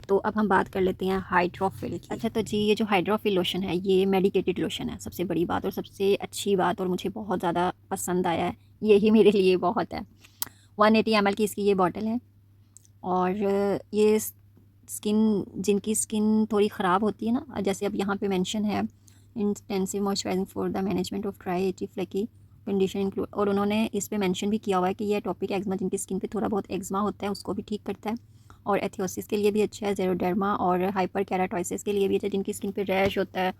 तो अब हम बात कर लेते हैं हाइड्रोफिल की। अच्छा तो जी, ये जो हाइड्रोफिल लोशन है ये मेडिकेटेड लोशन है, सबसे बड़ी बात और सबसे अच्छी बात, और मुझे बहुत ज़्यादा पसंद आया है, यही मेरे लिए बहुत है। 180 ml की इसकी ये बॉटल है। और ये स्किन, जिनकी स्किन थोड़ी ख़राब होती है ना, जैसे अब यहाँ पे मेंशन है intensive moisturising for the management of dry Aichi flaky condition include, और उन्होंने इस पे मेंशन भी किया हुआ है कि ये टॉपिक एक्जिमा, जिनकी स्किन पे थोड़ा बहुत एक्जिमा होता है उसको भी ठीक करता है, और एथियोसिस के लिए भी अच्छा है, जेरोडर्मा और हाइपर केराटोसिस के लिए भी अच्छा है, जिनकी स्किन पे रैश होता है,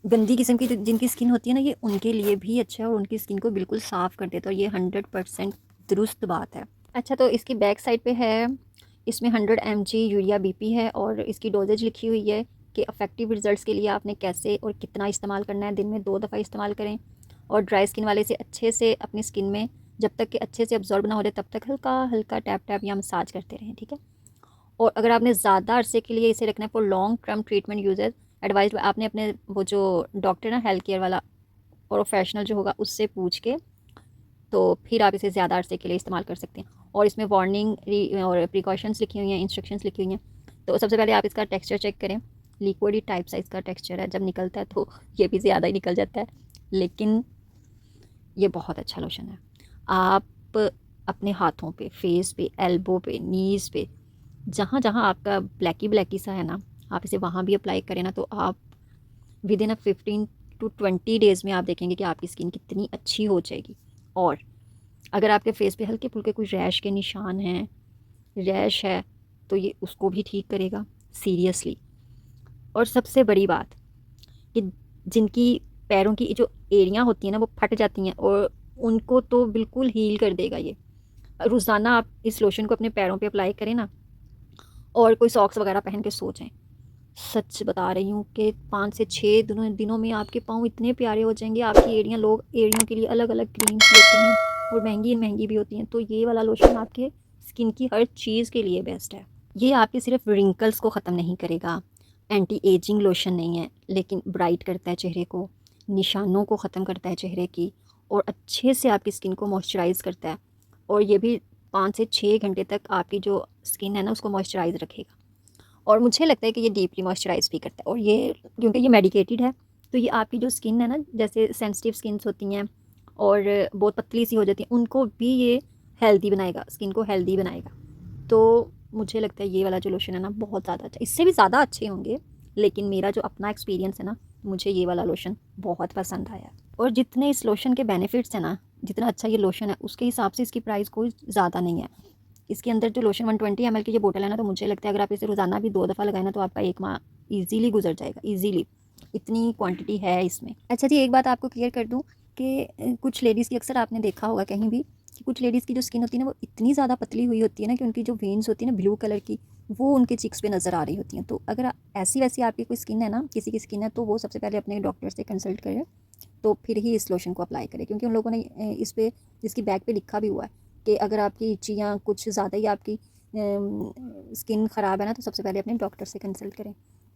गंदी किस्म की जिनकी स्किन होती है ना, ये उनके लिए भी अच्छा है और उनकी स्किन को बिल्कुल साफ़ कर देता है, और ये 100% दुरुस्त बात है। अच्छा तो इसकी बैक साइड पे है, इसमें 100 mg यूरिया बीपी है और इसकी डोजेज लिखी हुई है कि अफेक्टिव रिजल्ट्स के लिए आपने कैसे और कितना इस्तेमाल करना है। दिन में 2 दफ़ा इस्तेमाल करें, और ड्राई स्किन वाले से अच्छे से अपनी स्किन में जब तक कि अच्छे से अब्जॉर्ब ना हो जाए तब तक हल्का हल्का टैप टैप या मसाज करते रहें, ठीक है। और अगर आपने ज़्यादा अरसे के लिए इसे रखना है for long term treatment user advise, आपने अपने वो जो डॉक्टर ना हेल्थ केयर वाला प्रोफेशनल जो होगा उससे पूछ के तो फिर आप इसे ज़्यादा अरसे के लिए इस्तेमाल कर सकते हैं। और इसमें वार्निंग और प्रिकॉशंस लिखी हुई हैं, इंस्ट्रक्शंस लिखी हुई हैं। तो सबसे पहले आप इसका टेक्सचर चेक करें, लिक्विडी टाइप साइज़ का टेक्सचर है, जब निकलता है तो ये भी ज़्यादा ही निकल जाता है, लेकिन ये बहुत अच्छा लोशन है। आप अपने हाथों पे, फेस पे, एल्बो पे, नीज़ पे, जहाँ जहाँ आपका ब्लैकी ब्लैकी सा है ना, आप इसे वहाँ भी अप्लाई करें ना, तो आप विद इन 15 to 20 डेज़ में आप देखेंगे कि आपकी स्किन कितनी अच्छी हो जाएगी। और अगर आपके फेस पे हल्के फुल्के कोई रैश के निशान हैं, रैश है, तो ये उसको भी ठीक करेगा सीरियसली। और सबसे बड़ी बात कि जिनकी पैरों की जो एड़ियाँ होती हैं ना वो फट जाती हैं, और उनको तो बिल्कुल हील कर देगा ये। रोज़ाना आप इस लोशन को अपने पैरों पे अप्लाई करें ना, और कोई सॉक्स वगैरह पहन के सो जाएं, सच बता रही हूँ कि 5 से 6 दिनों में आपके पाँव इतने प्यारे हो जाएंगे। आपकी एड़ियाँ, लोग एड़ियों के लिए अलग अलग क्रीम्स लेते हैं और महंगी महंगी भी होती हैं, तो ये वाला लोशन आपके स्किन की हर चीज़ के लिए बेस्ट है। ये आपके सिर्फ रिंकल्स को ख़त्म नहीं करेगा, एंटी एजिंग लोशन नहीं है, लेकिन ब्राइट करता है चेहरे को, निशानों को ख़त्म करता है चेहरे की, और अच्छे से आपकी स्किन को मॉइस्चराइज़ करता है। और ये भी 5 से 6 घंटे तक आपकी जो स्किन है ना उसको मॉइस्चराइज़ रखेगा। और मुझे लगता है कि ये डीपली मॉइस्चराइज़ भी करता है, और ये क्योंकि ये मेडिकेटेड है, तो ये आपकी जो स्किन है ना, जैसे सेंसिटिव स्किन्स होती हैं और बहुत पतली सी हो जाती हैं, उनको भी ये हेल्दी बनाएगा, स्किन को हेल्दी बनाएगा। तो मुझे लगता है ये वाला जो लोशन है ना बहुत ज़्यादा अच्छा, इससे भी ज़्यादा अच्छे होंगे, लेकिन मेरा जो अपना एक्सपीरियंस है ना, मुझे ये वाला लोशन बहुत पसंद आया। और जितने इस लोशन के बेनिफिट्स हैं ना, जितना अच्छा ये लोशन है उसके हिसाब से इसकी प्राइस कोई ज़्यादा नहीं है। इसके अंदर जो लोशन 120 ml की जो बोतल है ना, तो मुझे लगता है अगर आप इसे रोज़ाना भी 2 दफ़ा लगाए ना, तो आपका 1 माह ईज़िली गुजर जाएगा, ईज़िली, इतनी क्वांटिटी है इसमें। अच्छा जी, एक बात आपको क्लियर कर दूँ कि कुछ लेडीज़ की, अक्सर आपने देखा होगा कहीं भी, कि कुछ लेडीज़ की जो स्किन होती है ना वो इतनी ज़्यादा पतली हुई होती है ना, कि उनकी जो वेन्स होती है ना ब्लू कलर की, वो उनके चिक्स पे नज़र आ रही होती हैं। तो अगर ऐसी वैसी आपकी कोई स्किन है ना, किसी की स्किन है, तो वो सबसे पहले अपने डॉक्टर से कंसल्ट करें, तो फिर ही इस लोशन को अप्लाई करें, क्योंकि उन लोगों ने इस पे, इसकी बैक पे लिखा भी हुआ है कि अगर आपकी इची या कुछ ज़्यादा ही आपकी स्किन ख़राब है ना, तो सबसे पहले अपने डॉक्टर से कंसल्ट करें।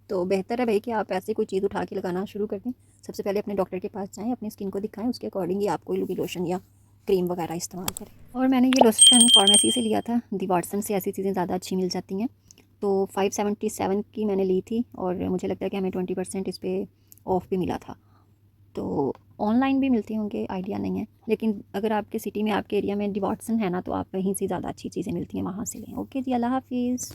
तो बेहतर है भाई कि आप ऐसे कोई चीज़ उठा के लगाना शुरू कर दें, सबसे पहले अपने डॉक्टर के पास जाएँ, अपनी स्किन को दिखाएँ, उसके अकॉर्डिंग ही आप कोई भी लोशन या क्रीम वगैरह इस्तेमाल करें। और मैंने ये लोशन फार्मेसी से लिया था, दी वाटसन से ऐसी चीज़ें ज़्यादा अच्छी मिल जाती हैं। तो 577 की मैंने ली थी, और मुझे लगता है कि हमें 20% इस पर ऑफ़ भी मिला था। तो ऑनलाइन भी मिलती होंगे, आइडिया नहीं है, लेकिन अगर आपके सिटी में, आपके एरिया में डी वाटसन है ना, तो आप वहीं से ज़्यादा अच्छी चीज़ें मिलती हैं, वहाँ से लें। ओके जी, अल्लाह हाफ़िज़।